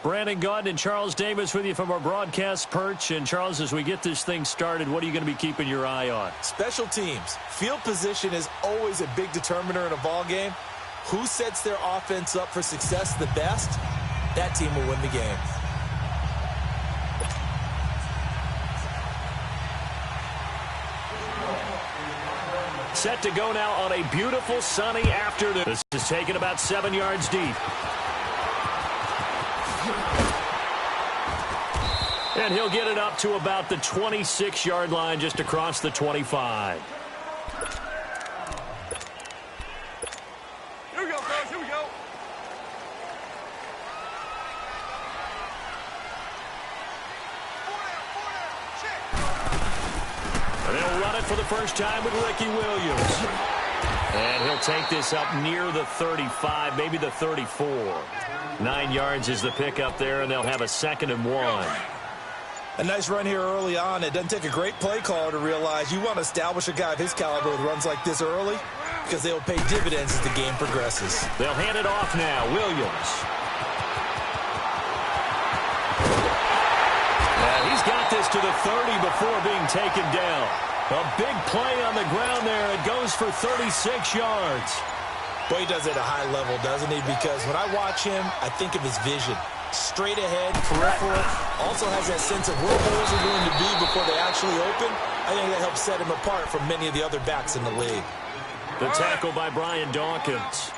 Brandon Gaudin and Charles Davis with you from our broadcast perch. And, Charles, as we get this thing started, what are you going to be keeping your eye on? Special teams. Field position is always a big determiner in a ball game. Who sets their offense up for success the best, that team will win the game. Set to go now on a beautiful sunny afternoon. This is taken about 7 yards deep. And he'll get it up to about the 26-yard line, just across the 25. Here we go, girls. Here we go. And they'll run it for the first time with Ricky Williams. And he'll take this up near the 35, maybe the 34. 9 yards is the pickup there, and they'll have a 2nd and 1. A nice run here early on. It doesn't take a great play caller to realize you want to establish a guy of his caliber with runs like this early because they will pay dividends as the game progresses. They'll hand it off now. Williams. And he's got this to the 30 before being taken down. A big play on the ground there. It goes for 36 yards. Boy, he does it at a high level, doesn't he? Because when I watch him, I think of his vision. Straight ahead, peripheral, also has that sense of where holes are going to be before they actually open. I think that helps set him apart from many of the other backs in the league. The tackle by Brian Dawkins.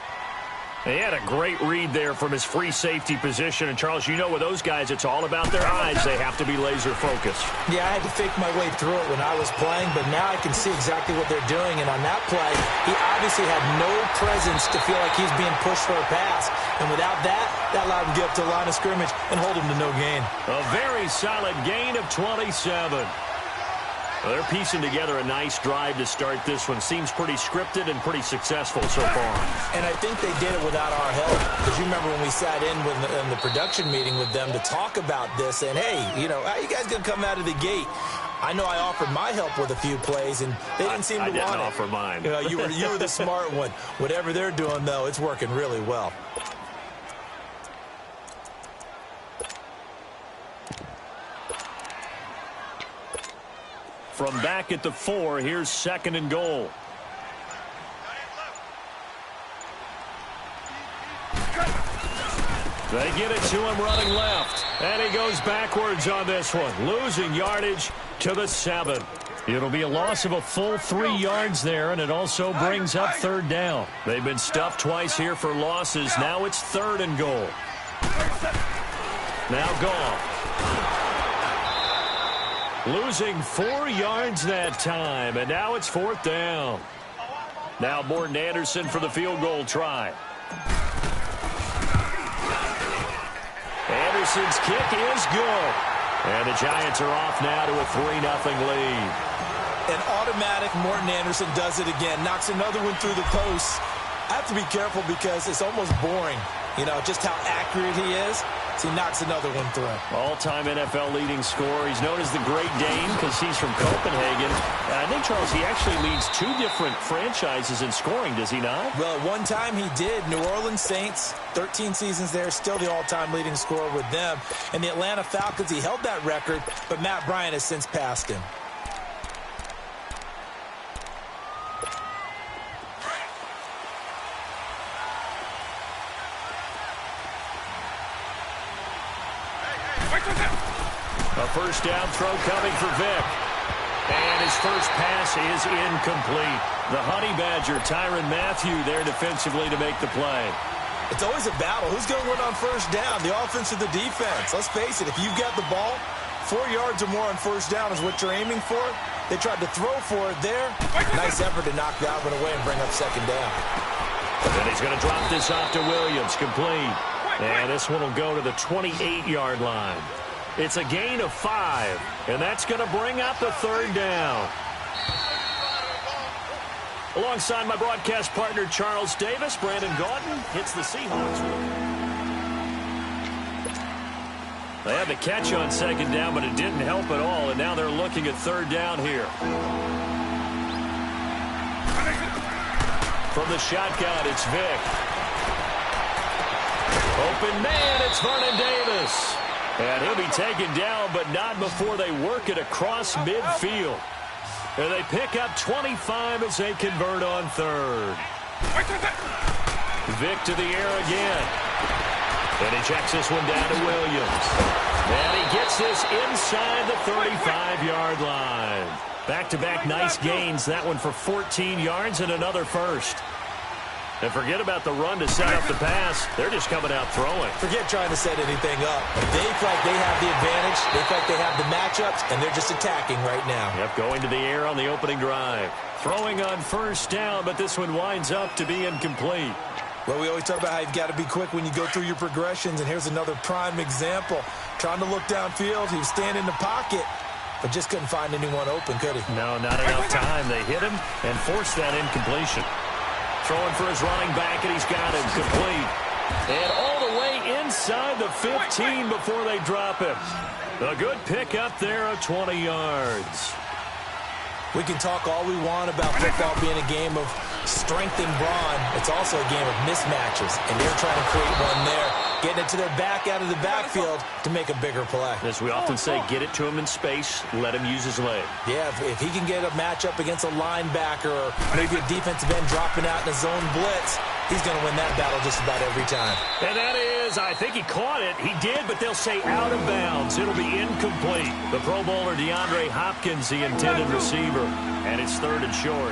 He had a great read there from his free safety position. And, Charles, you know with those guys, it's all about their eyes. They have to be laser-focused. Yeah, I had to fake my way through it when I was playing, but now I can see exactly what they're doing. And on that play, he obviously had no presence to feel like he's being pushed for a pass. And without that, that allowed him to get up to the line of scrimmage and hold him to no gain. A very solid gain of 27. Well, they're piecing together a nice drive to start this one. Seems pretty scripted and pretty successful so far. And I think they did it without our help. Because you remember when we sat in the production meeting with them to talk about this, and, hey, you know, how are you guys going to come out of the gate? I know I offered my help with a few plays, and they didn't seem to want it. I didn't offer mine. You know, you were the smart one. Whatever they're doing, though, it's working really well. From back at the 4, here's 2nd and goal. They get it to him running left. And he goes backwards on this one, losing yardage to the 7. It'll be a loss of a full 3 yards there, and it also brings up 3rd down. They've been stuffed twice here for losses. Now it's 3rd and goal. Now Goff. Losing 4 yards that time, and now it's 4th down. Now Morton Anderson for the field goal try. Anderson's kick is good. And the Giants are off now to a 3-0 lead. An automatic Morton Anderson does it again. Knocks another one through the post. I have to be careful because it's almost boring. You know, just how accurate he is. So he knocks another one through. All-time NFL leading scorer. He's known as the Great Dane because he's from Copenhagen. I think, Charles, he actually leads 2 different franchises in scoring, does he not? Well, at one time he did. New Orleans Saints, 13 seasons there, still the all-time leading scorer with them. And the Atlanta Falcons, he held that record, but Matt Bryant has since passed him. A first down throw coming for Vick. And his first pass is incomplete. The Honey Badger, Tyrann Mathieu, there defensively to make the play. It's always a battle. Who's going to win on first down, the offense or the defense? Let's face it, if you've got the ball, 4 yards or more on first down is what you're aiming for. They tried to throw for it there. Nice effort to knock that one away and bring up 2nd down. And he's going to drop this off to Williams, complete. And this one will go to the 28-yard line. It's a gain of 5, and that's going to bring up a 3rd down. Alongside my broadcast partner, Charles Davis, Brandon Gaudin hits the Seahawks. They had the catch on 2nd down, but it didn't help at all, and now they're looking at 3rd down here. From the shotgun, it's Vick. Open man, it's Vernon Davis. And he'll be taken down, but not before they work it across midfield. And they pick up 25 as they convert on third. Vic to the air again. And he checks this one down to Williams. And he gets this inside the 35-yard line. Back-to-back nice gains. That one for 14 yards and another first. And forget about the run to set up the pass. They're just coming out throwing. Forget trying to set anything up. They feel like they have the advantage. They feel like they have the matchups, and they're just attacking right now. Yep, going to the air on the opening drive. Throwing on first down, but this one winds up to be incomplete. Well, we always talk about how you've got to be quick when you go through your progressions, and here's another prime example. Trying to look downfield, he was standing in the pocket, but just couldn't find anyone open, could he? No, not enough time. They hit him and forced that incompletion. Throwing for his running back, and he's got him complete. And all the way inside the 15 before they drop him. A good pick up there of 20 yards. We can talk all we want about football being a game of strength and brawn. It's also a game of mismatches, and they're trying to create one there, getting it to their back out of the backfield to make a bigger play. As we often say, get it to him in space, let him use his leg. Yeah, if he can get a matchup against a linebacker or maybe a defensive end dropping out in a zone blitz, he's going to win that battle just about every time. And that is, I think he caught it. He did, but they'll say out of bounds. It'll be incomplete. The Pro Bowler DeAndre Hopkins, the intended receiver, and it's third and short.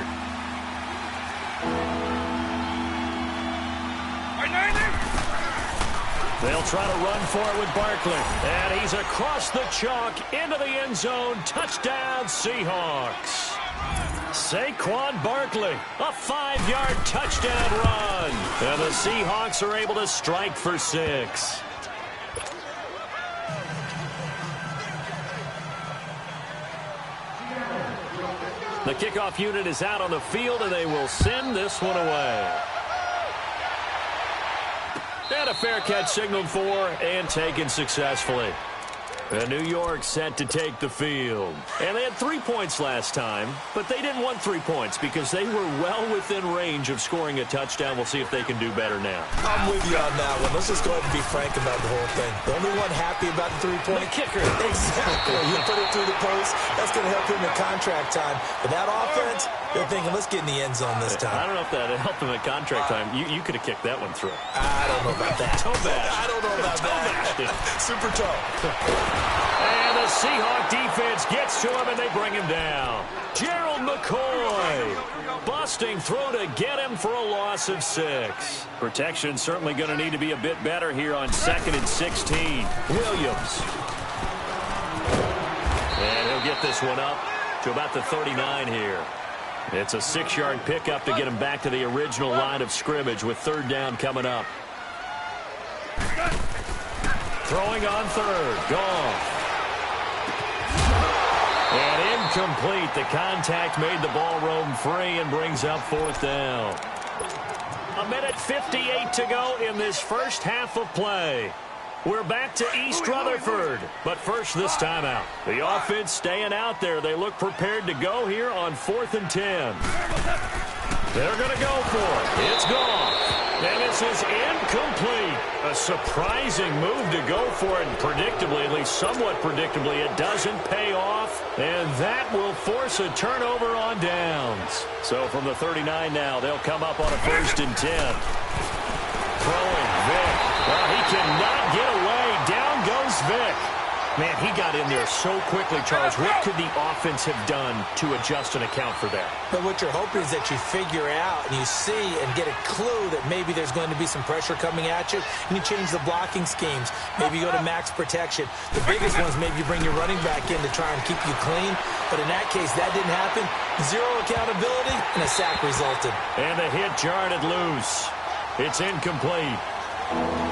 They'll try to run for it with Barkley. And he's across the chalk into the end zone. Touchdown, Seahawks. Saquon Barkley, a 5-yard touchdown run. And the Seahawks are able to strike for 6. The kickoff unit is out on the field, and they will send this one away. And a fair catch signaled for and taken successfully. And New York set to take the field. And they had 3 points last time, but they didn't want 3 points because they were well within range of scoring a touchdown. We'll see if they can do better now. I'm with you on that one. Let's just go ahead and be frank about the whole thing. The only one happy about the 3-point kicker. Exactly. You put it through the post. That's going to help him in contract time. But that offense, they're thinking, let's get in the end zone this time. I don't know if that helped him at contract time. You could have kicked that one through. I don't know about that. Toe bash. I don't know about that. Super toe. And the Seahawk defense gets to him, and they bring him down. Gerald McCoy busting through to get him for a loss of 6. Protection certainly going to need to be a bit better here on 2nd and 16. Williams. And he'll get this one up to about the 39 here. It's a 6-yard pickup to get him back to the original line of scrimmage with 3rd down coming up. Throwing on 3rd. Goff. And incomplete. The contact made the ball roam free and brings up 4th down. 1:58 to go in this first half of play. We're back to East Rutherford, but first this timeout. The offense staying out there. They look prepared to go here on 4th and 10. They're going to go for it. It's gone. And this is incomplete. A surprising move to go for it, and predictably, at least somewhat predictably, it doesn't pay off. And that will force a turnover on downs. So from the 39 now, they'll come up on a 1st and 10. Throwing Vic. Well, he cannot get away. Down goes Vic. Man, he got in there so quickly, Charles. What could the offense have done to adjust and account for that? But what you're hoping is that you figure out and you see and get a clue that maybe there's going to be some pressure coming at you, and you change the blocking schemes. Maybe you go to max protection. The biggest ones, maybe you bring your running back in to try and keep you clean. But in that case, that didn't happen. 0 accountability, and a sack resulted. And the hit jarred it loose. It's incomplete.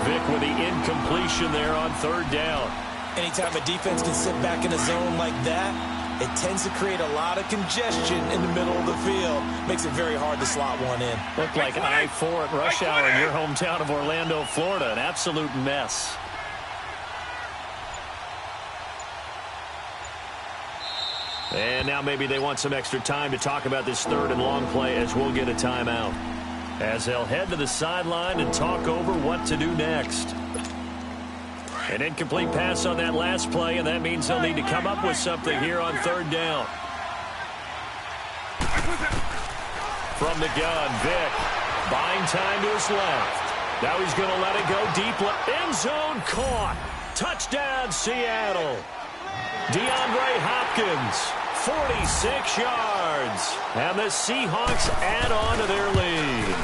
Vic with the incompletion there on 3rd down. Anytime a defense can sit back in a zone like that, it tends to create a lot of congestion in the middle of the field. Makes it very hard to slot one in. Looked like I-4 at rush hour in your hometown of Orlando, Florida. An absolute mess. And now maybe they want some extra time to talk about this 3rd and long play as we'll get a timeout. as they'll head to the sideline and talk over what to do next. An incomplete pass on that last play, and that means they'll need to come up with something here on third down. From the gun, Vic, buying time to his left. Now he's going to let it go deep. End zone caught. Touchdown, Seattle. DeAndre Hopkins, 46 yards. And the Seahawks add on to their lead.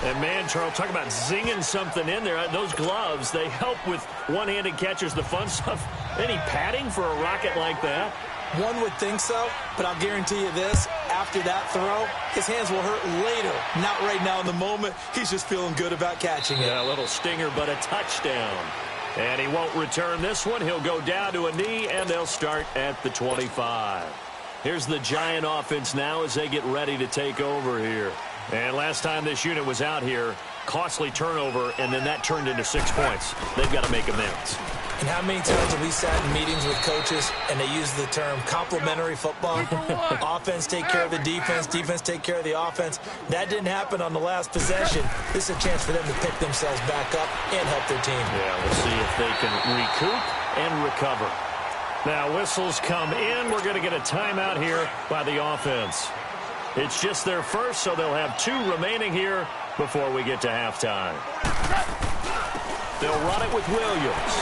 And, man, Charles, talk about zinging something in there. Those gloves, they help with one-handed catches, the fun stuff. Any padding for a rocket like that? One would think so, but I'll guarantee you this. After that throw, his hands will hurt later. Not right now in the moment. He's just feeling good about catching it. Yeah, a little stinger, but a touchdown. And he won't return this one. He'll go down to a knee, and they'll start at the 25. Here's the Giant offense now as they get ready to take over here. And last time this unit was out here, costly turnover, and then that turned into 6 points. They've got to make amends. And how many times have we sat in meetings with coaches and they use the term complementary football? Offense take care of the defense, defense take care of the offense. That didn't happen on the last possession. This is a chance for them to pick themselves back up and help their team. Yeah, we'll see if they can recoup and recover. Now, whistles come in. We're going to get a timeout here by the offense. It's just their first, so they'll have 2 remaining here before we get to halftime. They'll run it with Williams.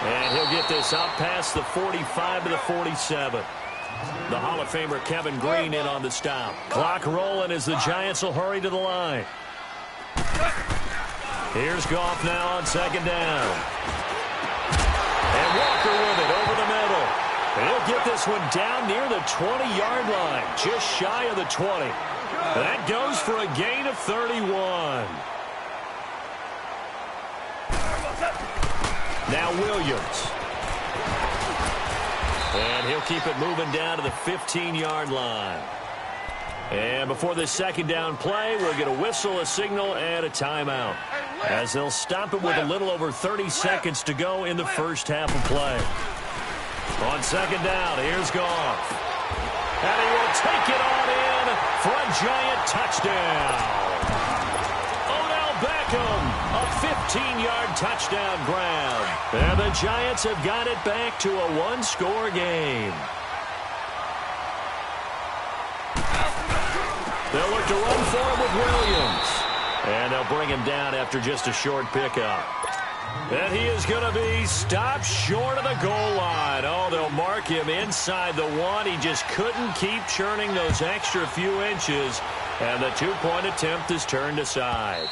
And he'll get this out past the 45 to the 47. The Hall of Famer Kevin Green in on the stop. Clock rolling as the Giants will hurry to the line. Here's Goff now on second down. And Walker with it over the middle. And he'll get this one down near the 20-yard line, just shy of the 20. That goes for a gain of 31. Now Williams. And he'll keep it moving down to the 15-yard line. And before this second down play, we'll get a whistle, a signal, and a timeout, as they'll stop it with a little over 30 seconds to go in the first half of play. On second down, here's Goff. And he will take it on in for a Giant touchdown. Odell Beckham, a 15-yard touchdown grab. And the Giants have got it back to a one-score game. They'll look to run for him with Williams. And they'll bring him down after just a short pickup. And he is going to be stopped short of the goal line. Oh, they'll mark him inside the 1. He just couldn't keep churning those extra few inches. And the 2-point attempt is turned aside.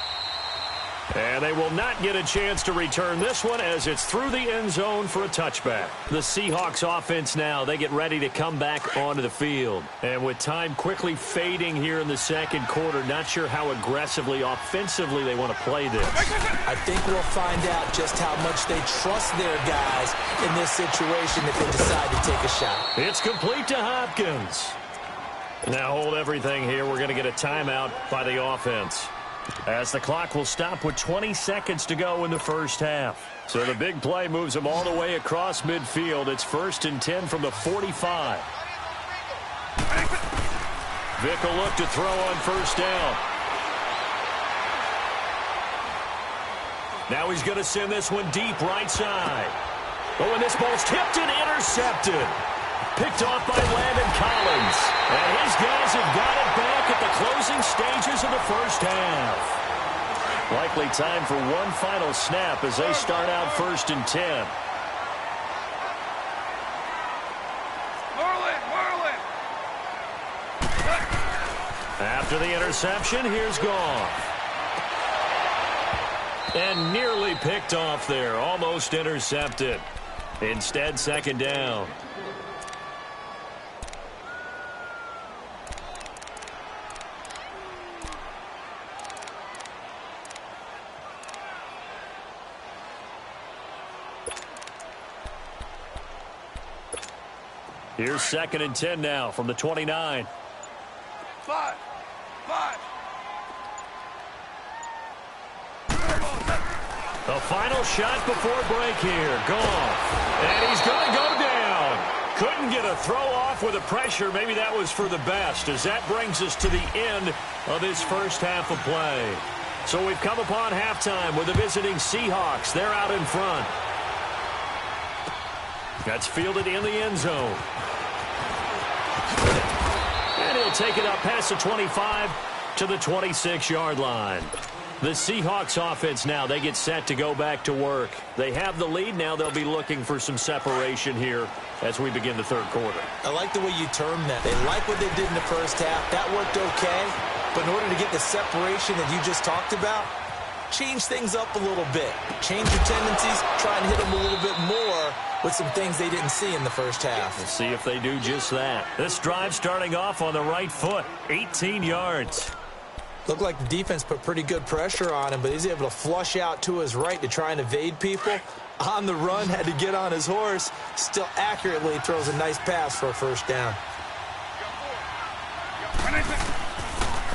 And they will not get a chance to return this one as it's through the end zone for a touchback. The Seahawks offense now, they get ready to come back onto the field. And with time quickly fading here in the second quarter, not sure how aggressively, offensively they want to play this. I think we'll find out just how much they trust their guys in this situation if they decide to take a shot. It's complete to Hopkins. Now hold everything here. We're going to get a timeout by the offense, as the clock will stop with 20 seconds to go in the first half. So the big play moves them all the way across midfield. It's 1st and 10 from the 45. Vic will look to throw on first down. Now he's going to send this one deep right side. Oh, and this ball's tipped and intercepted. Picked off by Landon Collins. And his guys have got it back at the closing stages of the first half. Likely time for one final snap as they start out 1st and 10. After the interception, here's Goff. And nearly picked off there. Almost intercepted. Instead, second down. Here's 2nd and 10 now from the 29. 5. The final shot before break here. Goff. And he's going to go down. Couldn't get a throw off off with the pressure. Maybe that was for the best, as that brings us to the end of this first half of play. So we've come upon halftime with the visiting Seahawks. They're out in front. That's fielded in the end zone. And he'll take it up past the 25 to the 26-yard line. The Seahawks offense now, they get set to go back to work. They have the lead. Now they'll be looking for some separation here as we begin the third quarter. I like the way you termed that. They like what they did in the first half. That worked okay. But in order to get the separation that you just talked about, change things up a little bit. Change your tendencies. Try and hit them a little bit more with some things they didn't see in the first half. We'll see if they do just that. This drive starting off on the right foot, 18 yards. Looked like the defense put pretty good pressure on him, but he's able to flush out to his right to try and evade people. On the run, had to get on his horse. Still accurately throws a nice pass for a first down.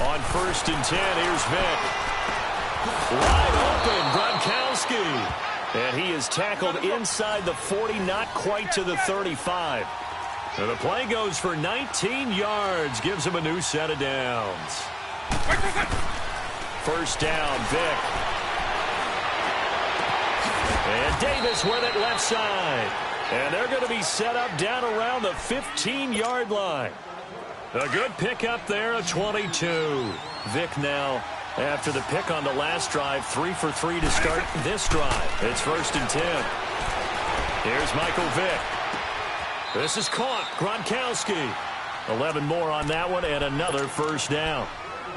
On 1st and 10, here's Vic. Wide open, Gronkowski. And he is tackled inside the 40, not quite to the 35. And the play goes for 19 yards, gives him a new set of downs. First down, Vic. And Davis with it left side. And they're going to be set up down around the 15-yard line. A good pickup there, a 22. Vic now, after the pick on the last drive, 3 for 3 to start this drive. It's 1st and 10. Here's Michael Vick. This is caught. Gronkowski. 11 more on that one and another first down.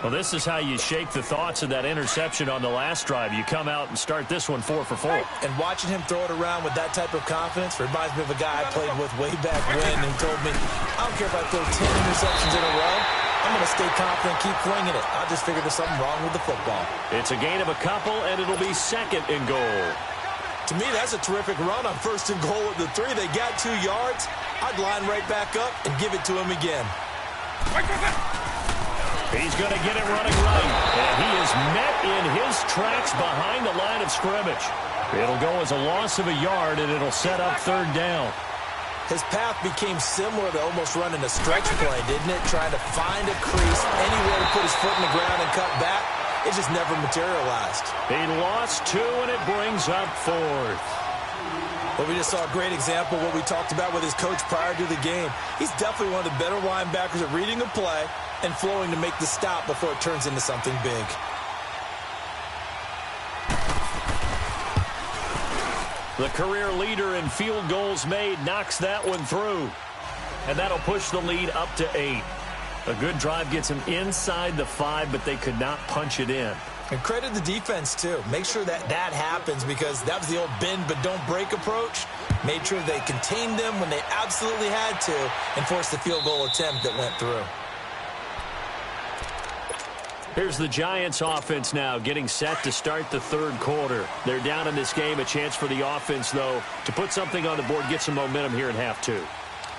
Well, this is how you shake the thoughts of that interception on the last drive. You come out and start this one 4 for 4. And watching him throw it around with that type of confidence reminds me of a guy I played with way back when who told me, I don't care if I throw 10 interceptions in a row. I'm going to stay confident, keep flinging it. I just figured there's something wrong with the football. It's a gain of a couple, and it'll be 2nd and goal. To me, that's a terrific run on 1st and goal at the 3. They got 2 yards. I'd line right back up and give it to him again. He's going to get it running right. And he is met in his tracks behind the line of scrimmage. It'll go as a loss of a yard, and it'll set up 3rd down. His path became similar to almost running a stretch play, didn't it? Trying to find a crease, anywhere to put his foot in the ground and cut back. It just never materialized. He lost 2, and it brings up 4th. Well, we just saw a great example of what we talked about with his coach prior to the game. He's definitely one of the better linebackers at reading a play and flowing to make the stop before it turns into something big. The career leader in field goals made knocks that one through. And that'll push the lead up to 8. A good drive gets him inside the 5, but they could not punch it in. And credit the defense, too. Make sure that happens, because that was the old bend but don't break approach. Made sure they contained them when they absolutely had to and forced the field goal attempt that went through. Here's the Giants offense now getting set to start the 3rd quarter. They're down in this game. A chance for the offense, though, to put something on the board, get some momentum here in half 2.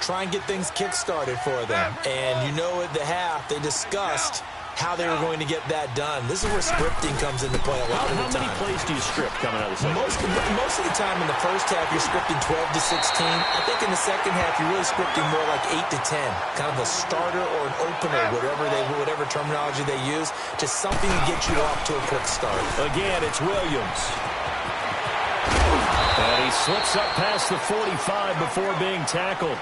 Try and get things kick-started for them. And you know at the half they discussed how they were going to get that done. This is where scripting comes into play a lot of the time. How many plays do you script coming out of the second? Most of the time in the first half, you're scripting 12 to 16. I think in the second half, you're really scripting more like 8 to 10. Kind of a starter or an opener, whatever terminology they use. Just something to get you off to a quick start. Again, it's Williams. And he slips up past the 45 before being tackled.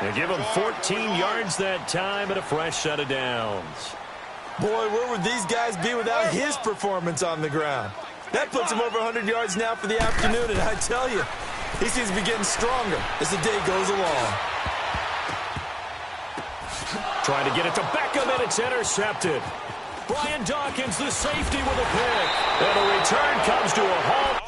They give him 14 yards that time and a fresh set of downs. Boy, where would these guys be without his performance on the ground? That puts him over 100 yards now for the afternoon, and I tell you, he seems to be getting stronger as the day goes along. Trying to get it to Beckham, and it's intercepted. Brian Dawkins, the safety, with a pick. And the return comes to a halt.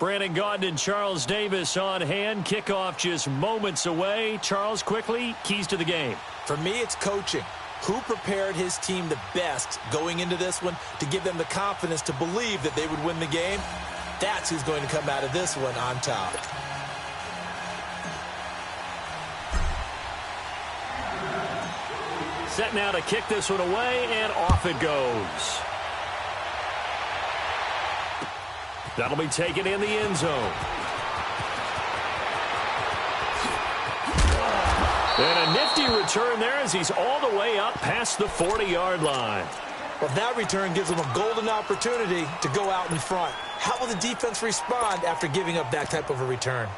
Brandon Gaudin and Charles Davis on hand. Kickoff just moments away. Charles, quickly, keys to the game. For me, it's coaching. Who prepared his team the best going into this one to give them the confidence to believe that they would win the game? That's who's going to come out of this one on top. Set now to kick this one away, and off it goes. That'll be taken in the end zone. And a nifty return there as he's all the way up past the 40-yard line. Well, that return gives them a golden opportunity to go out in front. How will the defense respond after giving up that type of a return?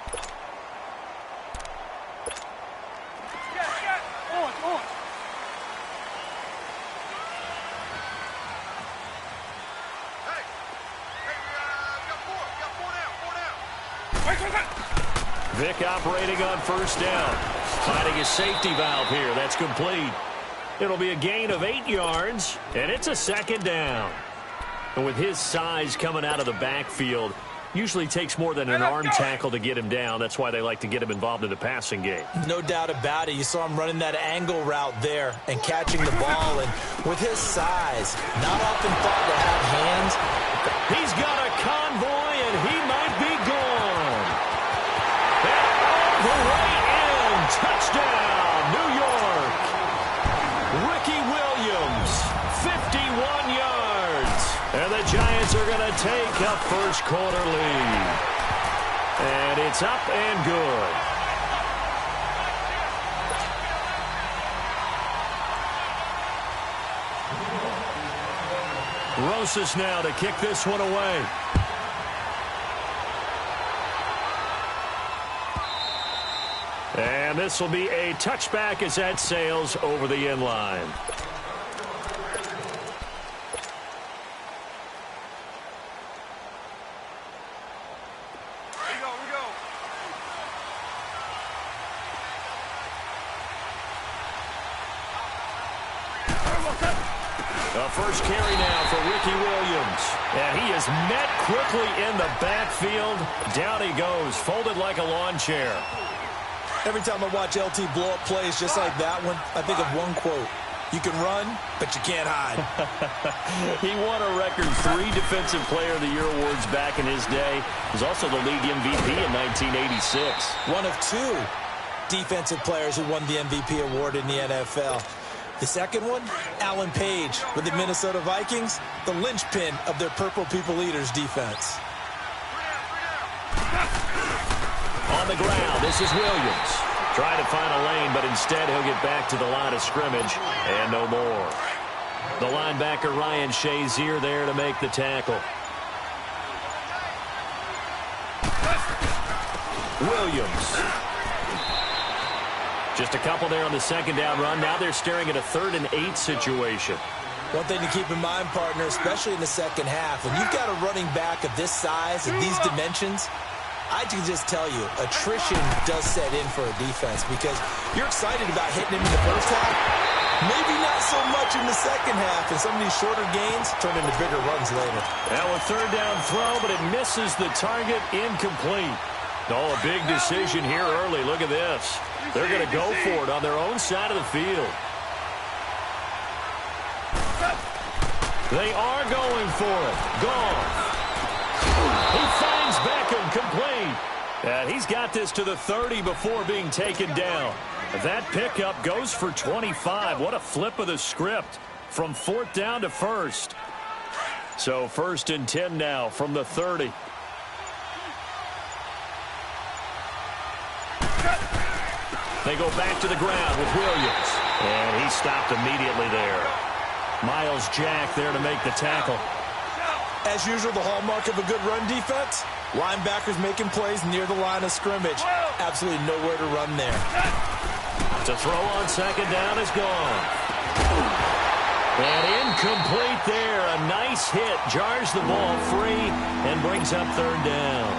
Vic operating on first down. Finding a safety valve here. That's complete. It'll be a gain of 8 yards, and it's a second down. And with his size coming out of the backfield, usually takes more than an arm tackle to get him down. That's why they like to get him involved in the passing game. No doubt about it. You saw him running that angle route there and catching the ball. And with his size, not often thought to have hands. He's got a convoy, and he might be gone. And all the way in. Touchdown, New York. Ricky Williams, 51 yards. And the Giants are going to take a first quarter lead. And it's up and good. Rosas now to kick this one away. And this will be a touchback as that sails over the end line. The first carry now for Ricky Williams. And he is met quickly in the backfield. Down he goes, folded like a lawn chair. Every time I watch LT blow up plays just like that one, I think of one quote. You can run, but you can't hide. He won a record 3 Defensive Player of the Year awards back in his day. He was also the league MVP in 1986. One of 2 defensive players who won the MVP award in the NFL. The second one, Alan Page with the Minnesota Vikings, the linchpin of their Purple People Eaters defense. On the ground, this is Williams. Trying to find a lane, but instead he'll get back to the line of scrimmage and no more. The linebacker Ryan Shazier there to make the tackle. Williams. Just a couple there on the second down run. Now they're staring at a 3rd and 8 situation. One thing to keep in mind, partner, especially in the second half, when you've got a running back of this size and these dimensions, I can just tell you, attrition does set in for a defense because you're excited about hitting him in the first half, maybe not so much in the second half, and some of these shorter gains turn into bigger runs later. Now a 3rd down throw, but it misses the target, incomplete. Oh, a big decision here early. Look at this. They're going to go for it on their own side of the field. They are going for it. Gone. He finds Beckham, complete. And he's got this to the 30 before being taken down. That pickup goes for 25. What a flip of the script from 4th down to 1st. So 1st and 10 now from the 30. They go back to the ground with Williams. And he stopped immediately there. Miles Jack there to make the tackle. As usual, the hallmark of a good run defense, linebackers making plays near the line of scrimmage. Absolutely nowhere to run there. To throw on second down is gone. And incomplete there. A nice hit. Jars the ball free and brings up 3rd down.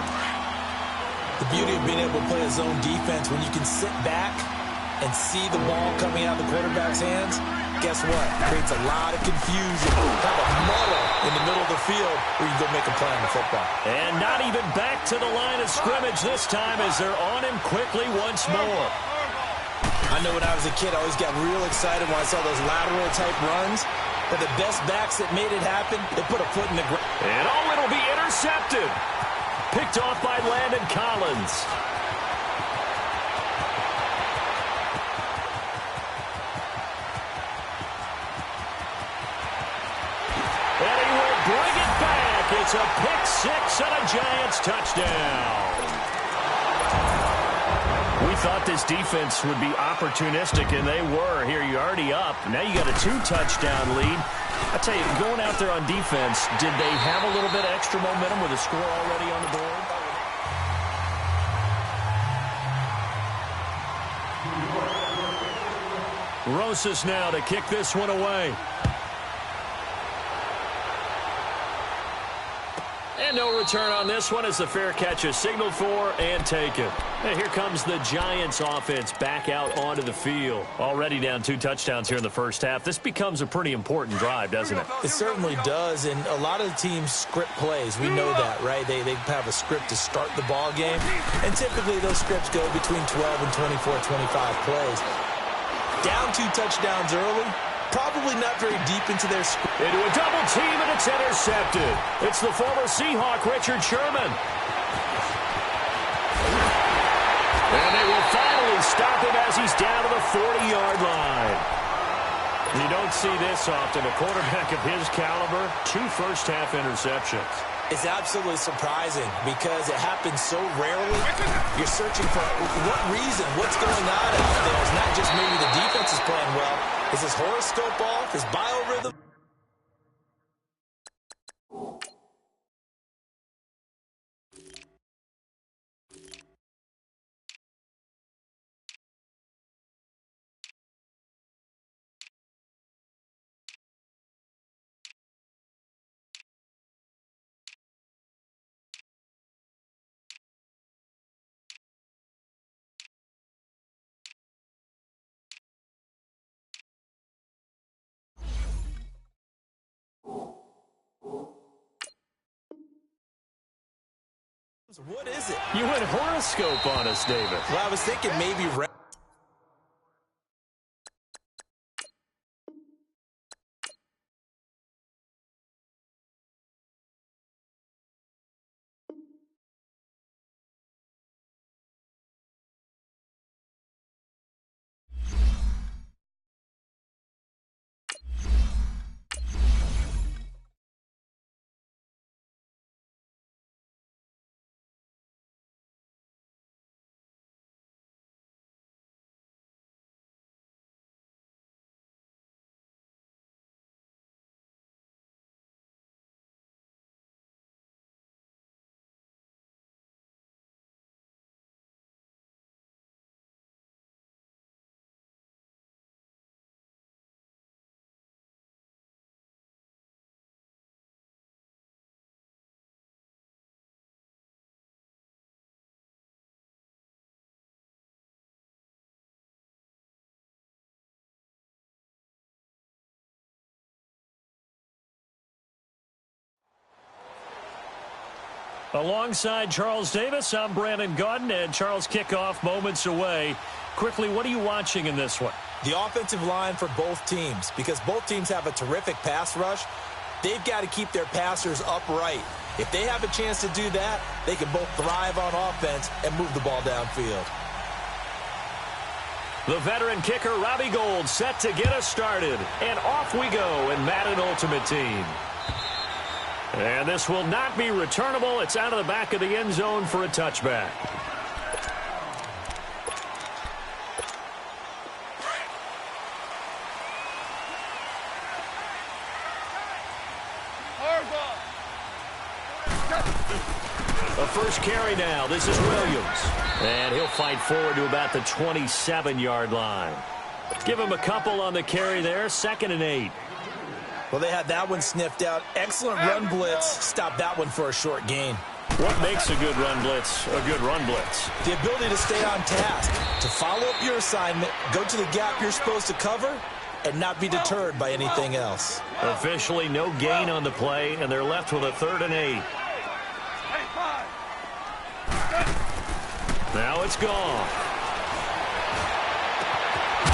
The beauty of being able to play a zone defense when you can sit back and see the ball coming out of the quarterback's hands, guess what? Creates a lot of confusion. Have a muddle in the middle of the field where you can go make a play on the football. And not even back to the line of scrimmage this time as they're on him quickly once more. I know when I was a kid, I always got real excited when I saw those lateral-type runs. But the best backs that made it happen, they put a foot in the ground. And it'll be intercepted. Picked off by Landon Collins. And he will bring it back. It's a pick six and a Giants touchdown. We thought this defense would be opportunistic, and they were. Here, you're already up. Now you got a 2-touchdown lead. I tell you, going out there on defense, did they have a little bit of extra momentum with a score already on the board? Rosas now to kick this one away. And no return on this one as the fair catch is signaled for and taken. And here comes the Giants offense back out onto the field. Already down 2 touchdowns here in the first half. This becomes a pretty important drive, doesn't it? It certainly does, and a lot of the teams script plays. We know that, right? They have a script to start the ball game, and typically those scripts go between 12 and 24, 25 plays. Down 2 touchdowns early, probably not very deep into their script. Into a double team, and it's intercepted. It's the former Seahawk, Richard Sherman. And they will finally stop him as he's down to the 40-yard line. You don't see this often. A quarterback of his caliber, 2 first-half interceptions. It's absolutely surprising because it happens so rarely. You're searching for what reason, what's going on out there. It's not just maybe the defense is playing well. Is his horoscope off? His biorhythm? What is it? You went horoscope on us, David. Well, I was thinking maybe... Alongside Charles Davis, I'm Brandon Gaudin, and Charles, kickoff moments away. Quickly, what are you watching in this one? The offensive line for both teams, because both teams have a terrific pass rush. They've got to keep their passers upright. If they have a chance to do that, they can both thrive on offense and move the ball downfield. The veteran kicker, Robbie Gould, set to get us started. And off we go in Madden Ultimate Team. And this will not be returnable. It's out of the back of the end zone for a touchback. A first carry now. This is Williams. And he'll fight forward to about the 27-yard line. Give him a couple on the carry there. 2nd and 8. Well, they had that one sniffed out. Excellent run blitz. Stop that one for a short gain. What makes a good run blitz a good run blitz? The ability to stay on task. to follow up your assignment, go to the gap you're supposed to cover, and not be deterred by anything else. Officially no gain on the play, and they're left with a 3rd and 8. Now it's gone.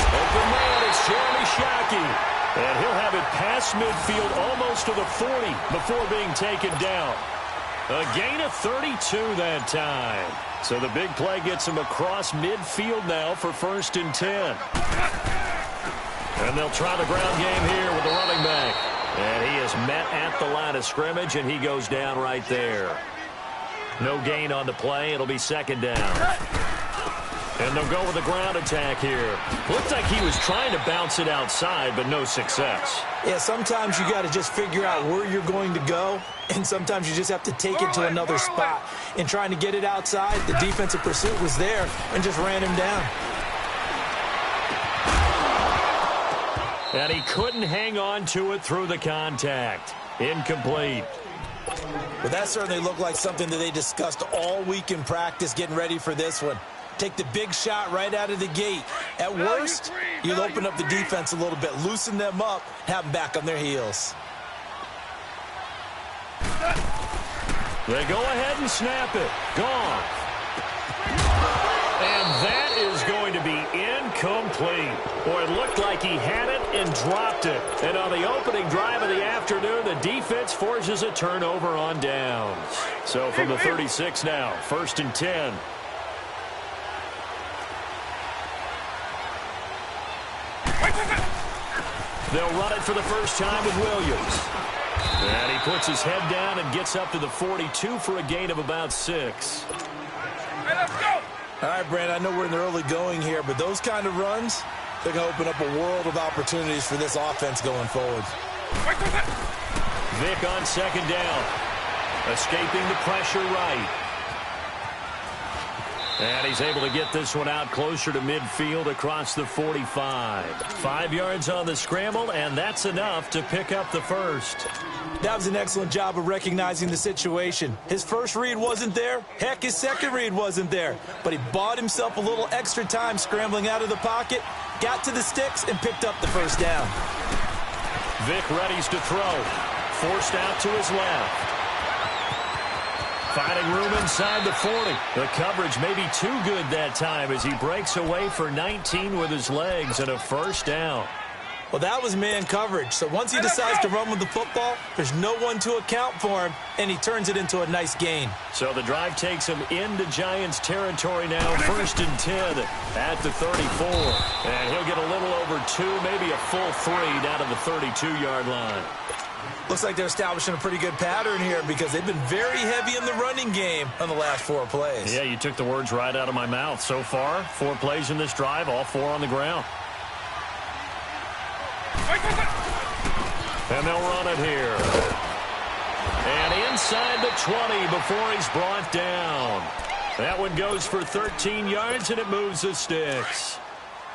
Open man, it's Jeremy Shockey. And he'll have it past midfield almost to the 40 before being taken down. A gain of 32 that time. So the big play gets him across midfield now for 1st and 10. And they'll try the ground game here with the running back. And he is met at the line of scrimmage, and he goes down right there. No gain on the play. It'll be 2nd down. And they'll go with a ground attack here. Looked like he was trying to bounce it outside, but no success. Yeah, sometimes you got to just figure out where you're going to go, and sometimes you just have to take it to another spot. In trying to get it outside, the defensive pursuit was there and just ran him down. And he couldn't hang on to it through the contact. Incomplete. But that certainly looked like something that they discussed all week in practice getting ready for this one. Take the big shot right out of the gate. At worst, you'll open up the defense a little bit, loosen them up, have them back on their heels. They go ahead and snap it. Gone. And that is going to be incomplete. Boy, it looked like he had it and dropped it. And on the opening drive of the afternoon, the defense forces a turnover on downs. So from the 36 now, 1st and 10. They'll run it for the first time with Williams. And he puts his head down and gets up to the 42 for a gain of about 6. Hey, let's go! All right, Brand, I know we're in the early going here, but those kind of runs, they're going to open up a world of opportunities for this offense going forward. Vic on 2nd down. Escaping the pressure right. And he's able to get this one out closer to midfield across the 45. 5 yards on the scramble, and that's enough to pick up the first. That was an excellent job of recognizing the situation. His first read wasn't there. Heck, his second read wasn't there. But he bought himself a little extra time scrambling out of the pocket, got to the sticks, and picked up the first down. Vic readies to throw. Forced out to his left. Finding room inside the 40. The coverage may be too good that time as he breaks away for 19 with his legs and a first down. Well, that was man coverage. So once he decides to run with the football, there's no one to account for him, and he turns it into a nice gain. So the drive takes him into Giants territory now. 1st and 10 at the 34. And he'll get a little over 2, maybe a full 3 down to the 32-yard line. Looks like they're establishing a pretty good pattern here because they've been very heavy in the running game on the last 4 plays. Yeah, you took the words right out of my mouth. So far, 4 plays in this drive, all 4 on the ground. And they'll run it here. And inside the 20 before he's brought down. That one goes for 13 yards, and it moves the sticks.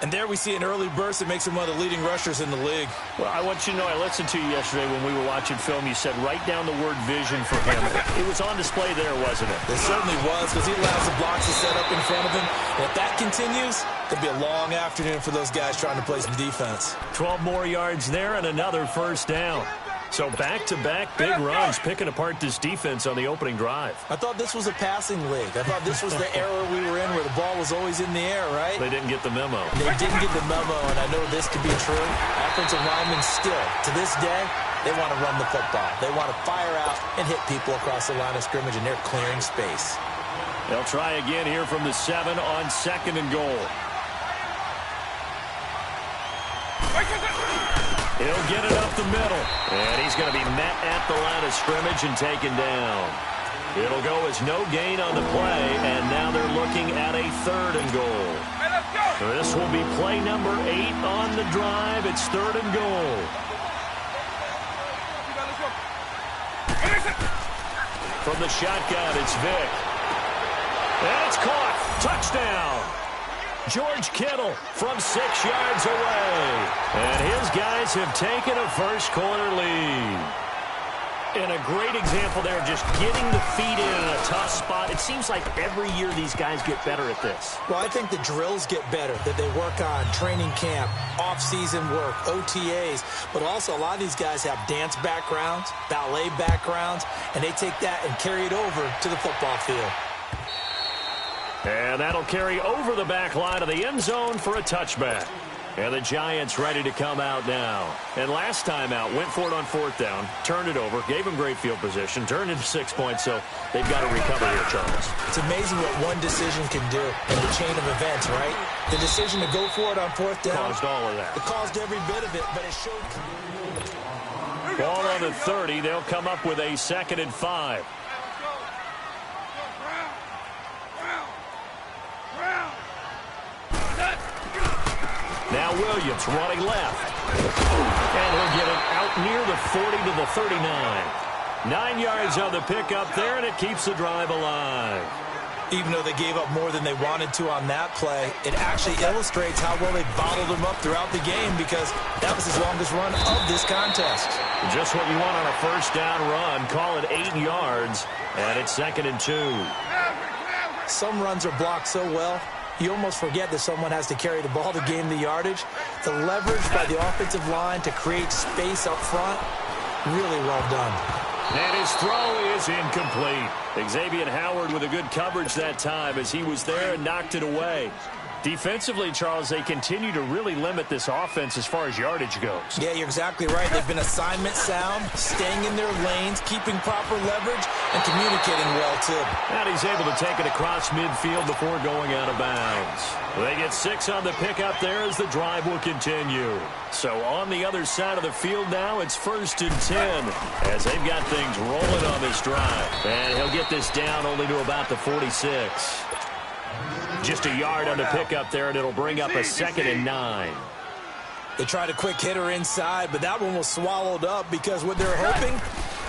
And there we see an early burst that makes him one of the leading rushers in the league. Well, I want you to know, I listened to you yesterday when we were watching film. You said write down the word vision for him. It was on display there, wasn't it? It certainly was, because he allows the blocks to set up in front of him. And if that continues, it'll be a long afternoon for those guys trying to play some defense. 12 more yards there and another first down. So back-to-back big runs, picking apart this defense on the opening drive. I thought this was a passing league. I thought this was the era we were in where the ball was always in the air, right? They didn't get the memo. They didn't get the memo, and I know this to be true. Offensive linemen still, to this day, they want to run the football. They want to fire out and hit people across the line of scrimmage, and they're clearing space. They'll try again here from the 7 on 2nd and goal. He'll get it up the middle. And he's going to be met at the line of scrimmage and taken down. It'll go as no gain on the play, and now they're looking at a 3rd and goal. This will be play number 8 on the drive. It's 3rd and goal. From the shotgun, it's Vic. And it's caught. Touchdown. George Kittle from 6 yards away. And his guys have taken a first quarter lead. And a great example there of just getting the feet in a tough spot. It seems like every year these guys get better at this. Well, I think the drills get better that they work on, training camp, off-season work, OTAs. But also a lot of these guys have dance backgrounds, ballet backgrounds, and they take that and carry it over to the football field. And that'll carry over the back line of the end zone for a touchback. And the Giants ready to come out now. And last time out, went for it on 4th down, turned it over, gave them great field position, turned into 6 points, so they've got to recover here, Charles. It's amazing what one decision can do in the chain of events, right? The decision to go for it on 4th down. Caused all of that. It caused every bit of it, but it showed. Ball on the 30. They'll come up with a 2nd and 5. Now Williams running left. And he'll get it out near the 40 to the 39. 9 yards on the pickup there, and it keeps the drive alive. Even though they gave up more than they wanted to on that play, it actually illustrates how well they bottled them up throughout the game because that was his longest run of this contest. Just what you want on a 1st down run. Call it 8 yards, and it's 2nd and 2. Some runs are blocked so well, you almost forget that someone has to carry the ball to gain the yardage. The leverage by the offensive line to create space up front, really well done. And his throw is incomplete. Xavier Howard with a good coverage that time as he was there and knocked it away. Defensively, Charles, they continue to really limit this offense as far as yardage goes. Yeah, you're exactly right. They've been assignment sound, staying in their lanes, keeping proper leverage, and communicating well, too. And he's able to take it across midfield before going out of bounds. They get 6 on the pickup there as the drive will continue. So on the other side of the field now, it's 1st and 10 as they've got things rolling on this drive. And he'll get this down only to about the 46. Just a yard on the pickup there, and it'll bring up a 2nd and 9. They tried a quick hitter inside, but that one was swallowed up because what they're hoping,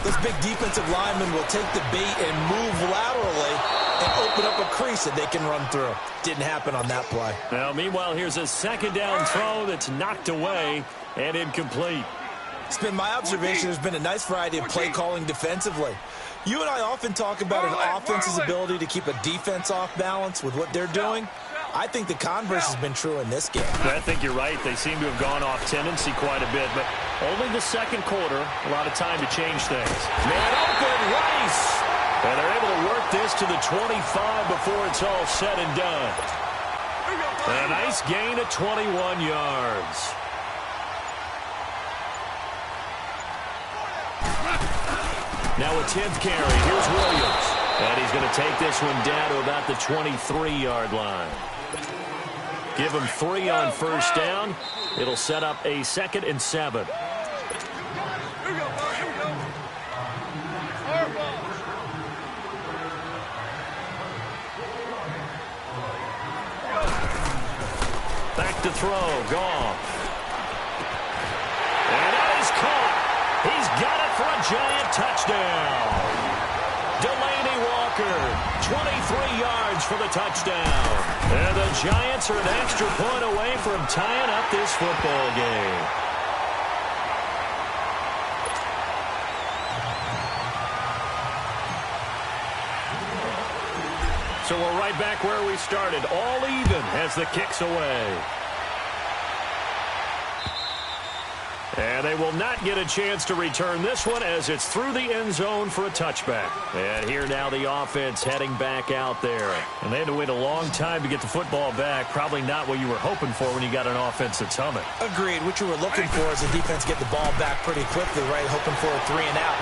those big defensive linemen will take the bait and move laterally and open up a crease that they can run through. Didn't happen on that play. Now, meanwhile, here's a 2nd down throw that's knocked away and incomplete. It's been my observation there's been a nice variety of play calling defensively. You and I often talk about an offense's ability to keep a defense off balance with what they're doing. I think the converse has been true in this game. I think you're right. They seem to have gone off tendency quite a bit, but only the 2nd quarter, a lot of time to change things. Man open, Rice! And they're able to work this to the 25 before it's all said and done. And a nice gain of 21 yards. Now a 10th carry. Here's Williams. And he's going to take this one down to about the 23-yard line. Give him 3 on 1st down. It'll set up a 2nd and 7. Back to throw. Goff. And that is caught. He's got it for a Giant touchdown. Delaney Walker, 23 yards for the touchdown. And the Giants are an extra point away from tying up this football game. So we're right back where we started, all even as the kick's away. And they will not get a chance to return this one as it's through the end zone for a touchback. And here now the offense heading back out there. And they had to wait a long time to get the football back. Probably not what you were hoping for when you got an offense that's humming. Agreed. What you were looking for is the defense get the ball back pretty quickly, right? Hoping for a 3 and out.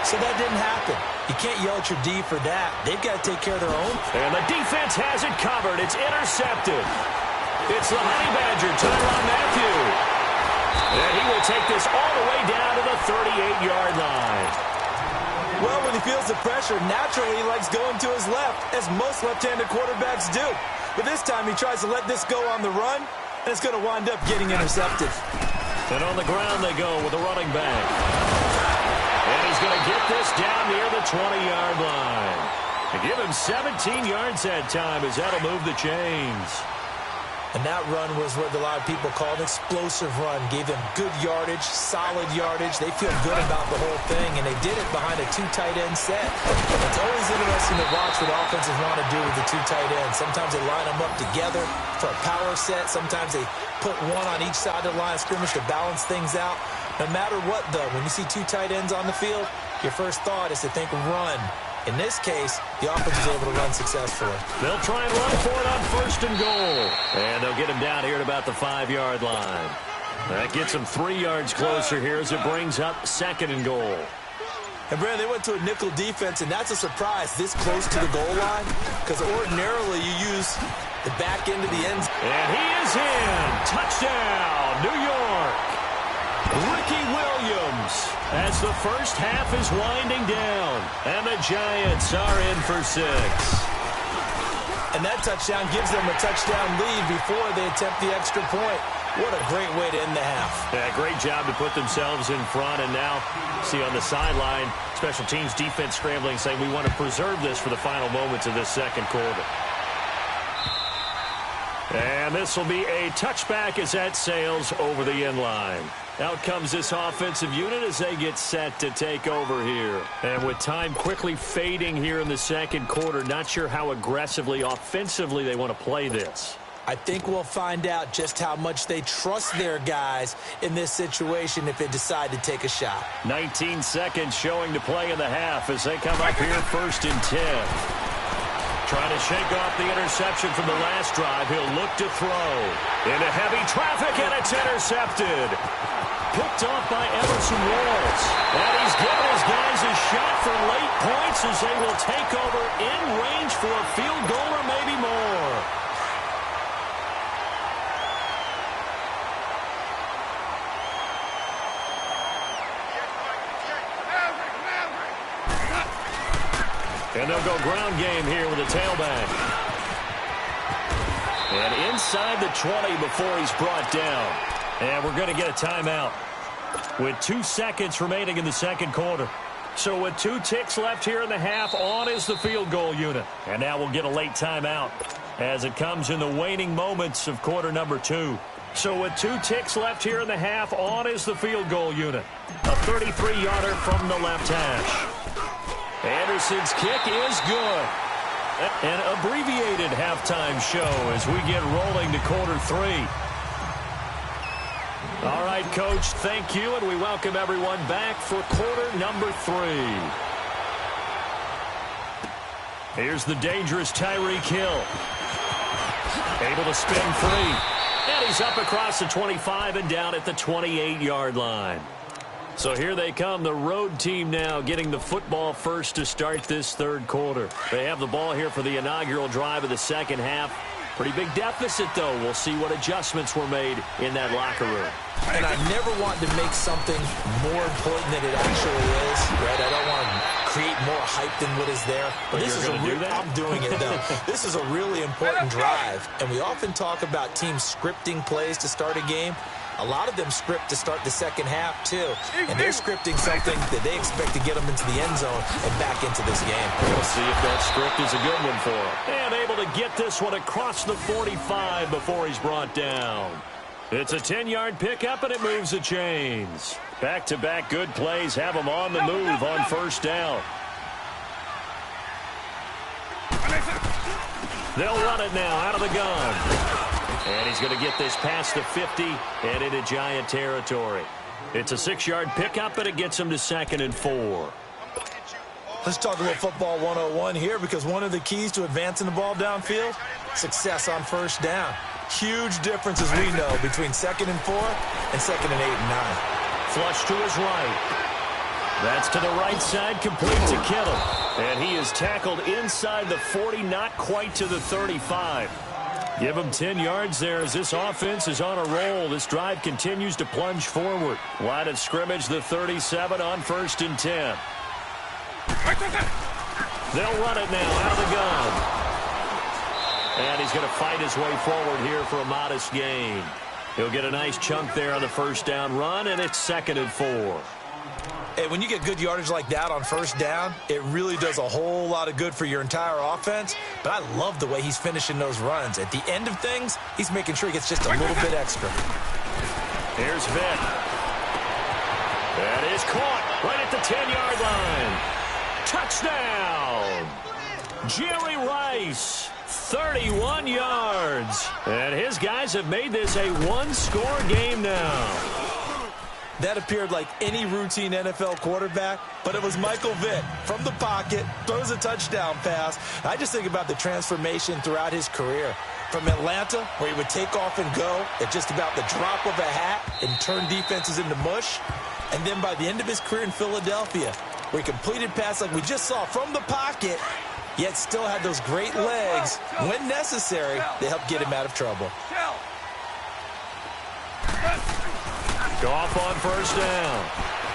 So that didn't happen. You can't yell at your D for that. They've got to take care of their own. And the defense has it covered. It's intercepted. It's the Honey Badger, Tyrann Mathieu. And he will take this all the way down to the 38-yard line. Well, when he feels the pressure, naturally he likes going to his left, as most left-handed quarterbacks do. But this time he tries to let this go on the run, and it's going to wind up getting intercepted. And on the ground they go with the running back. And he's going to get this down near the 20-yard line. And give him 17 yards that time as that'll move the chains. And that run was what a lot of people call an explosive run. Gave them good yardage, solid yardage. They feel good about the whole thing, and they did it behind a 2 tight end set. It's always interesting to watch what offenses want to do with the 2 tight ends. Sometimes they line them up together for a power set. Sometimes they put one on each side of the line of scrimmage to balance things out. No matter what, though, when you see 2 tight ends on the field, your first thought is to think run. In this case, the offense is able to run successfully. They'll try and run for it on 1st and goal. And they'll get him down here at about the 5-yard line. That gets him 3 yards closer here as it brings up 2nd and goal. And, Brandon, they went to a nickel defense, and that's a surprise this close to the goal line, because ordinarily you use the back end of the end. And he is in. Touchdown, New York. Ricky Williams as the first half is winding down. And the Giants are in for 6. And that touchdown gives them a touchdown lead before they attempt the extra point. What a great way to end the half. Yeah, great job to put themselves in front. And now, see on the sideline, special teams defense scrambling, saying we want to preserve this for the final moments of this 2nd quarter. And this will be a touchback as that sails over the end line. Out comes this offensive unit as they get set to take over here. And with time quickly fading here in the 2nd quarter, not sure how aggressively, offensively they want to play this. I think we'll find out just how much they trust their guys in this situation if they decide to take a shot. 19 seconds showing to play in the half as they come up here 1st and 10. Trying to shake off the interception from the last drive. He'll look to throw. Into heavy traffic, and it's intercepted. Picked off by Emerson Walls. And he's giving his guys a shot for late points as they will take over in range for a field goal or maybe more. And they'll go ground game here with a tailback. And inside the 20 before he's brought down. And we're going to get a timeout with 2 seconds remaining in the 2nd quarter. So with 2 ticks left here in the half, on is the field goal unit. And now we'll get a late timeout as it comes in the waning moments of quarter number 2. So with 2 ticks left here in the half, on is the field goal unit. A 33-yarder from the left hash. Anderson's kick is good. An abbreviated halftime show as we get rolling to quarter 3. All right, Coach, thank you, and we welcome everyone back for quarter number 3. Here's the dangerous Tyreek Hill. Able to spin free. And he's up across the 25 and down at the 28-yard line. So here they come, the road team now getting the football first to start this 3rd quarter. They have the ball here for the inaugural drive of the 2nd half. Pretty big deficit, though. We'll see what adjustments were made in that locker room. And I never want to make something more important than it actually is, right? I don't want to create more hype than what is there. But this is I'm doing it, though. This is a really important drive. And we often talk about teams scripting plays to start a game. A lot of them script to start the 2nd half, too. And they're scripting something that they expect to get them into the end zone and back into this game. We'll see if that script is a good one for him. And able to get this one across the 45 before he's brought down. It's a 10-yard pickup, and it moves the chains. Back-to-back good plays have them on the move on 1st down. They'll run it now out of the gun. And he's going to get this past the 50 and into Giant territory. It's a 6-yard pickup, and it gets him to 2nd and 4. Let's talk a little football 101 here, because one of the keys to advancing the ball downfield, success on 1st down. Huge difference, as we know, between 2nd and 4 and 2nd and 8 and 9. Flush to his right. That's to the right side, complete to Kittle. And he is tackled inside the 40, not quite to the 35. Give him 10 yards there as this offense is on a roll. This drive continues to plunge forward. Line of scrimmage, the 37 on 1st and 10. They'll run it now out of the gun. And he's going to fight his way forward here for a modest gain. He'll get a nice chunk there on the 1st down run, and it's 2nd and 4. And when you get good yardage like that on first down, it really does a whole lot of good for your entire offense. But I love the way he's finishing those runs. At the end of things, he's making sure he gets just a little bit extra. Here's Vick. That is caught right at the 10-yard line. Touchdown! Jerry Rice, 31 yards. And his guys have made this a one-score game now. That appeared like any routine NFL quarterback, but it was Michael Vick from the pocket, throws a touchdown pass. I just think about the transformation throughout his career. From Atlanta, where he would take off and go at just about the drop of a hat and turn defenses into mush. And then by the end of his career in Philadelphia, where he completed passes like we just saw from the pocket, yet still had those great legs. When necessary, they helped get him out of trouble. Goff on first down.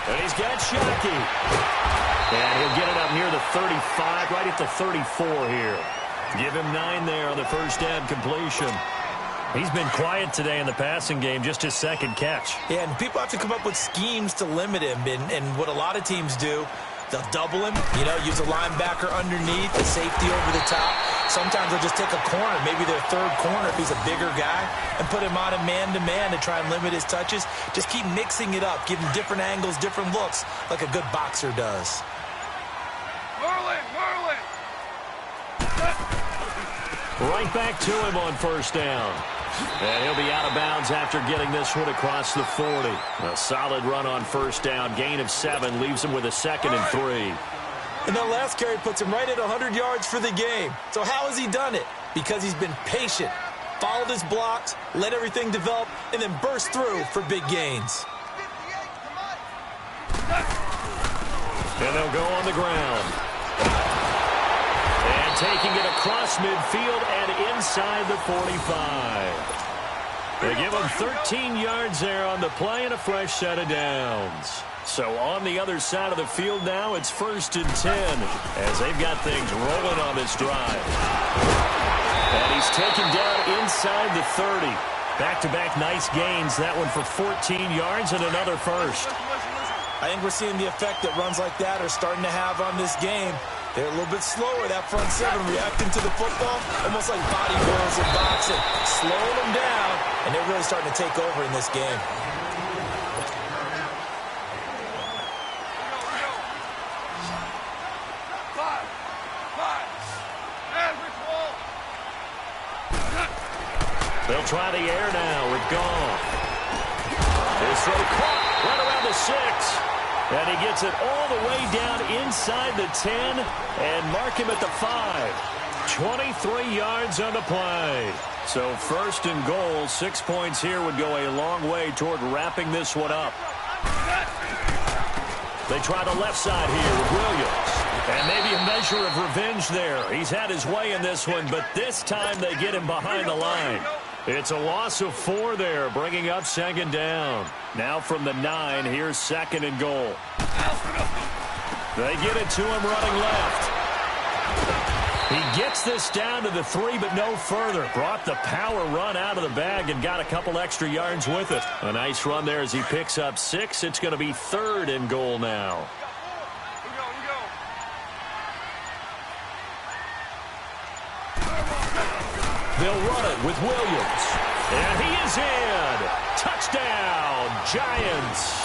And he's got Shockey. And he'll get it up near the 35, right at the 34 here. Give him 9 there on the first down completion. He's been quiet today in the passing game, just his second catch. Yeah, and people have to come up with schemes to limit him. And what a lot of teams do, they'll double him, use a linebacker underneath, a safety over the top. Sometimes they'll just take a corner, maybe their third corner if he's a bigger guy, and put him on a man-to-man to try and limit his touches. Just keep mixing it up, give him different angles, different looks, like a good boxer does. Merlin! Right back to him on first down. And he'll be out of bounds after getting this one across the 40. A solid run on first down. Gain of 7 leaves him with a 2nd and 3. And that last carry puts him right at 100 yards for the game. So how has he done it? Because he's been patient, followed his blocks, let everything develop, and then burst through for big gains. And they'll go on the ground. And taking it across midfield and inside the 45. They give him 13 yards there on the play and a fresh set of downs. So on the other side of the field now, it's 1st and 10 as they've got things rolling on this drive. And he's taken down inside the 30. Back-to-back nice gains. That one for 14 yards and another first. I think we're seeing the effect that runs like that are starting to have on this game. They're a little bit slower, that front seven, reacting to the football, almost like bodybuilders in boxing, slowing them down, and they're really starting to take over in this game. They'll try the air now with Goff. His throw caught right around the 6. And he gets it all the way down inside the 10 and mark him at the 5. 23 yards on the play. So 1st and goal, 6 points here would go a long way toward wrapping this one up. They try the left side here with Williams. And maybe a measure of revenge there. He's had his way in this one, but this time they get him behind the line. It's a loss of 4 there, bringing up 2nd down. Now from the 9, here's 2nd and goal. They get it to him running left. He gets this down to the 3, but no further. Brought the power run out of the bag and got a couple extra yards with it. A nice run there as he picks up 6. It's going to be 3rd and goal now. They'll run it with Williams. And he is in. Touchdown, Giants.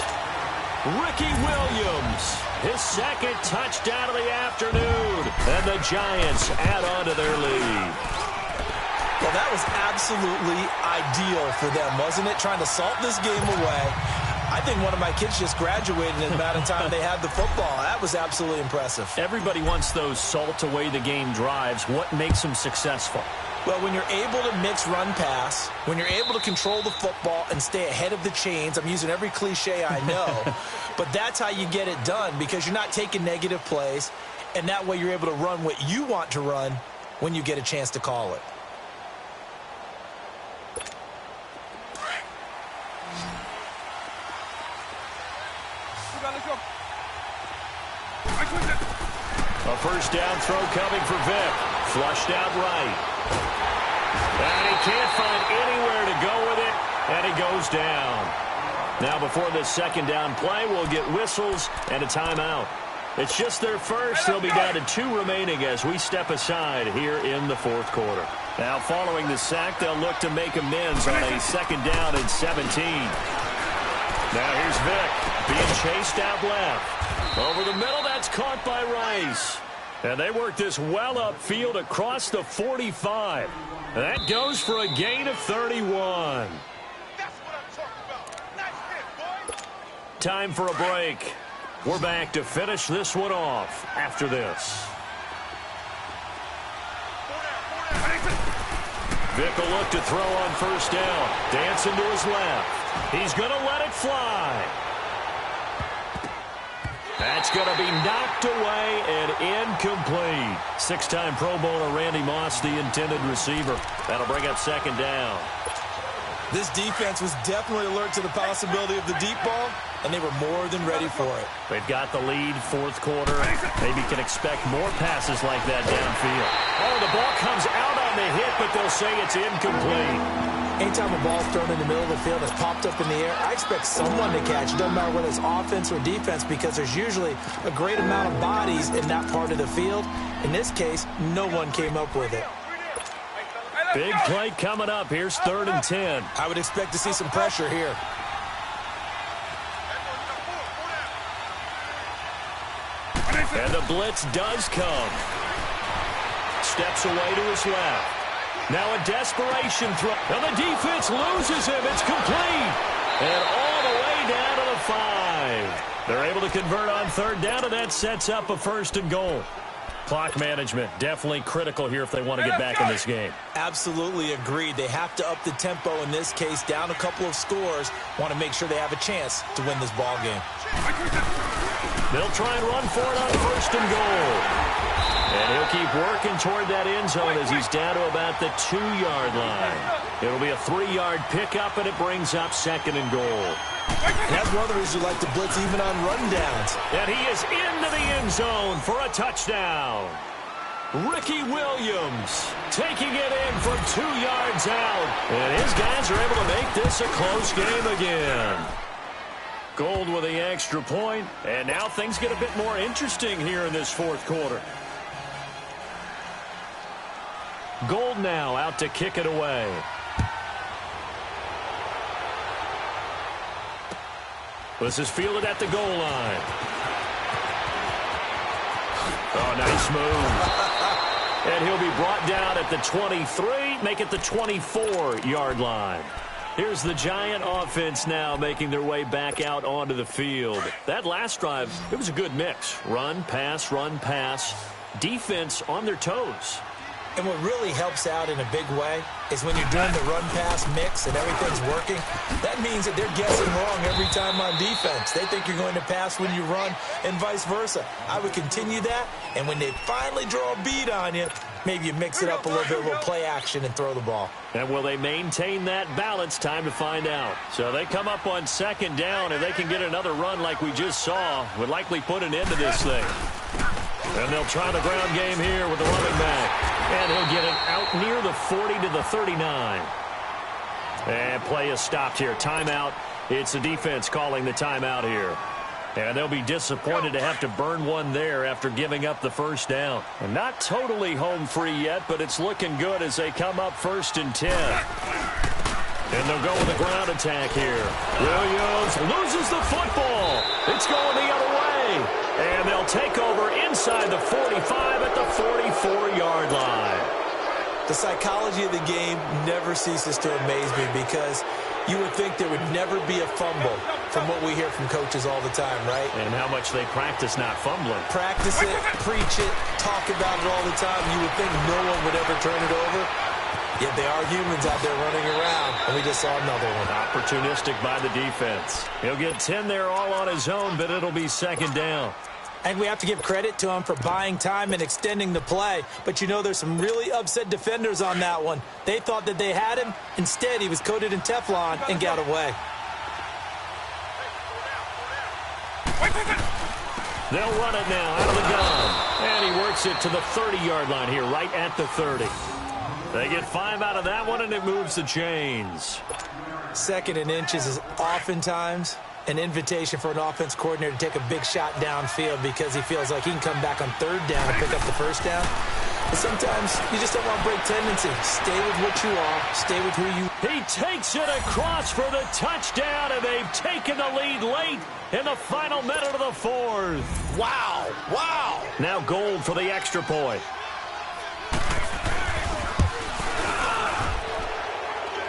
Ricky Williams, his 2nd touchdown of the afternoon. And the Giants add on to their lead. Well, that was absolutely ideal for them, wasn't it? Trying to salt this game away. I think one of my kids just graduated in the amount of time they had the football. That was absolutely impressive. Everybody wants those salt away the game drives. What makes them successful? Well, when you're able to mix run-pass, when you're able to control the football and stay ahead of the chains, I'm using every cliche I know, but that's how you get it done because you're not taking negative plays, and that way you're able to run what you want to run when you get a chance to call it. A first down throw coming for Vick. Flushed out right. And he can't find anywhere to go with it, and he goes down. Now before this second down play, we'll get whistles and a timeout. It's just their first. They'll be down to 2 remaining as we step aside here in the fourth quarter. Now following the sack, they'll look to make amends on a second down and 17. Now here's Vick being chased out left. Over the middle, that's caught by Rice. And they work this well upfield across the 45. That goes for a gain of 31. Time for a break. We're back to finish this one off after this. Vick will look to throw on first down. Dancing to his left. He's going to let it fly. That's going to be knocked away and incomplete. 6-time Pro Bowler Randy Moss, the intended receiver. That'll bring up second down. This defense was definitely alert to the possibility of the deep ball, and they were more than ready for it. They've got the lead, fourth quarter. Maybe can expect more passes like that downfield. Oh, the ball comes out on the hit, but they'll say it's incomplete. Anytime a ball's thrown in the middle of the field, it's popped up in the air, I expect someone to catch it. Doesn't matter whether it's offense or defense, because there's usually a great amount of bodies in that part of the field. In this case, no one came up with it. Big play coming up. Here's 3rd and 10. I would expect to see some pressure here. And the blitz does come. Steps away to his left. Now a desperation throw. And the defense loses him. It's complete. And all the way down to the 5. They're able to convert on 3rd down, and that sets up a 1st and goal. Clock management, definitely critical here if they want to get back in this game. Absolutely agreed. They have to up the tempo in this case, down a couple of scores. Want to make sure they have a chance to win this ball game. They'll try and run for it on 1st and goal. And he'll keep working toward that end zone as he's down to about the 2-yard line. It'll be a 3-yard pickup, and it brings up 2nd and goal. That's one of the reasons you like to blitz even on rundowns. And he is into the end zone for a touchdown. Ricky Williams taking it in from 2 yards out. And his guys are able to make this a close game again. Gold with the extra point, and now things get a bit more interesting here in this fourth quarter. Gold now out to kick it away. This is fielded at the goal line. Oh, nice move. And he'll be brought down at the 23, make it the 24-yard line. Here's the Giant offense now making their way back out onto the field. That last drive, it was a good mix. Run, pass, defense on their toes. And what really helps out in a big way is when you're doing the run-pass mix and everything's working, that means that they're guessing wrong every time on defense. They think you're going to pass when you run and vice versa. I would continue that, and when they finally draw a bead on you, maybe you mix it up a little bit, a little play action, and throw the ball. And will they maintain that balance? Time to find out. So they come up on 2nd down, and they can get another run like we just saw. Would likely put an end to this thing. And they'll try the ground game here with the running back. And he'll get it out near the 40 to the 39. And play is stopped here. Timeout. It's the defense calling the timeout here. And they'll be disappointed to have to burn one there after giving up the 1st down. And not totally home free yet, but it's looking good as they come up 1st and 10. And they'll go with a ground attack here. Williams loses the football. It's going the other way. And they'll take over inside the 45 at the 44-yard line. The psychology of the game never ceases to amaze me because you would think there would never be a fumble from what we hear from coaches all the time, right? And how much they practice not fumbling. Practice it, preach it, talk about it all the time. You would think no one would ever turn it over. Yet they are humans out there running around, and we just saw another one. Opportunistic by the defense. He'll get 10 there all on his own, but it'll be 2nd down. And we have to give credit to him for buying time and extending the play. But you know there's some really upset defenders on that one. They thought that they had him. Instead, he was coated in Teflon and got away. They'll run it now out of the gun. And he works it to the 30-yard line here, right at the 30. They get 5 out of that one, and it moves the chains. Second and inches is oftentimes an invitation for an offense coordinator to take a big shot downfield because he feels like he can come back on third down and pick up the first down. But sometimes you just don't want to break tendency. Stay with what you are. Stay with who you are. He takes it across for the touchdown, and they've taken the lead late in the final minute of the fourth. Wow. Wow. Now Gold for the extra point.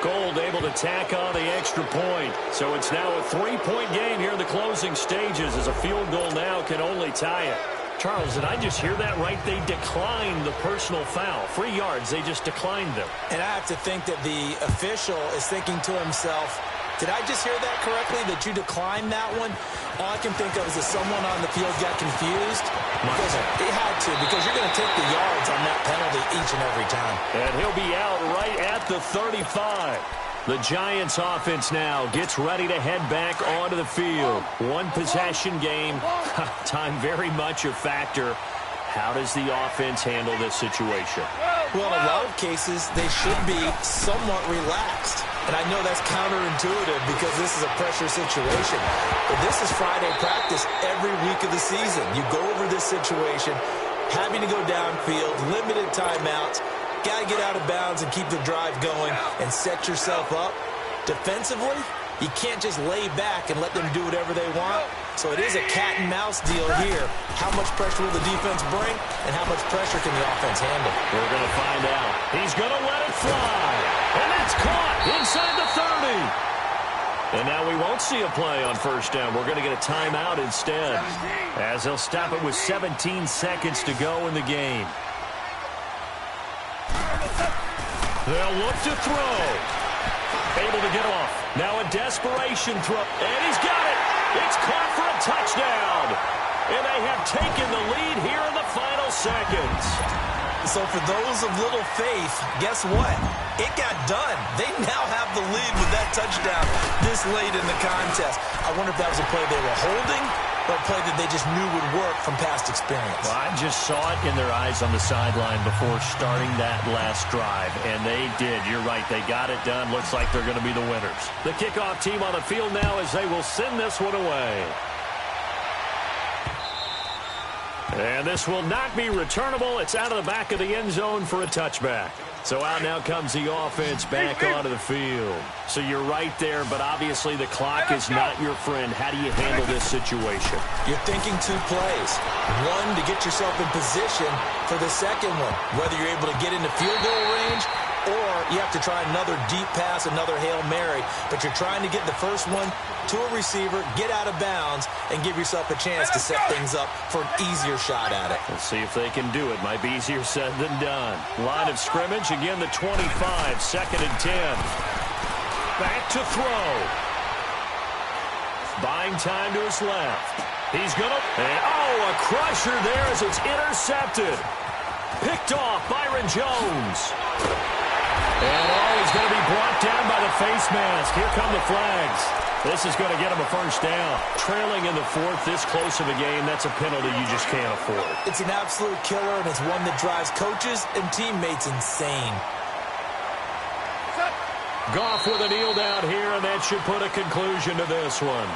Gold able to tack on the extra point. So it's now a 3-point game here in the closing stages as a field goal now can only tie it. Charles, did I just hear that right? They declined the personal foul. 3 yards, they just declined them. And I have to think that the official is thinking to himself, did I just hear that correctly, that you declined that one? All I can think of is that someone on the field got confused. Because it had to, because you're going to take the yards on that penalty each and every time. And he'll be out right at the 35. The Giants offense now gets ready to head back onto the field. One possession game. Time very much a factor. How does the offense handle this situation? Well, in a lot of cases, they should be somewhat relaxed. And I know that's counterintuitive because this is a pressure situation. But this is Friday practice every week of the season. You go over this situation, having to go downfield, limited timeouts, got to get out of bounds and keep the drive going and set yourself up. Defensively, you can't just lay back and let them do whatever they want. So it is a cat and mouse deal here. How much pressure will the defense bring and how much pressure can the offense handle? We're going to find out. He's going to let it fly. And that's caught inside the 30. And now we won't see a play on first down. We're going to get a timeout instead, as they'll stop it with 17 seconds to go in the game. They'll look to throw. Able to get off. Now a desperation throw. And he's got it. It's caught for a touchdown. And they have taken the lead here in the final seconds. So for those of little faith, guess what? It got done. They now have the lead with that touchdown this late in the contest. I wonder if that was a play they were holding or a play that they just knew would work from past experience. Well, I just saw it in their eyes on the sideline before starting that last drive, and they did. You're right. They got it done. Looks like they're going to be the winners. The kickoff team on the field now as they will send this one away. And this will not be returnable. It's out of the back of the end zone for a touchback. So out now comes the offense back onto the field. So you're right there, but obviously the clock is not your friend. How do you handle this situation? You're thinking 2 plays. One, to get yourself in position for the second one, whether you're able to get into field goal range or you have to try another deep pass, another Hail Mary. But you're trying to get the first one to a receiver, get out of bounds, and give yourself a chance to set things up for an easier shot at it. Let's see if they can do it. Might be easier said than done. Line of scrimmage, again the 25, 2nd and 10. Back to throw. Buying time to his left. He's going to... a crusher there as it's intercepted. Picked off Byron Jones. And he's going to be brought down by the face mask. Here come the flags. This is going to get him a first down. Trailing in the 4th, this close of a game, that's a penalty you just can't afford. It's an absolute killer, and it's one that drives coaches and teammates insane. Goff with a kneel down here, and that should put a conclusion to this one.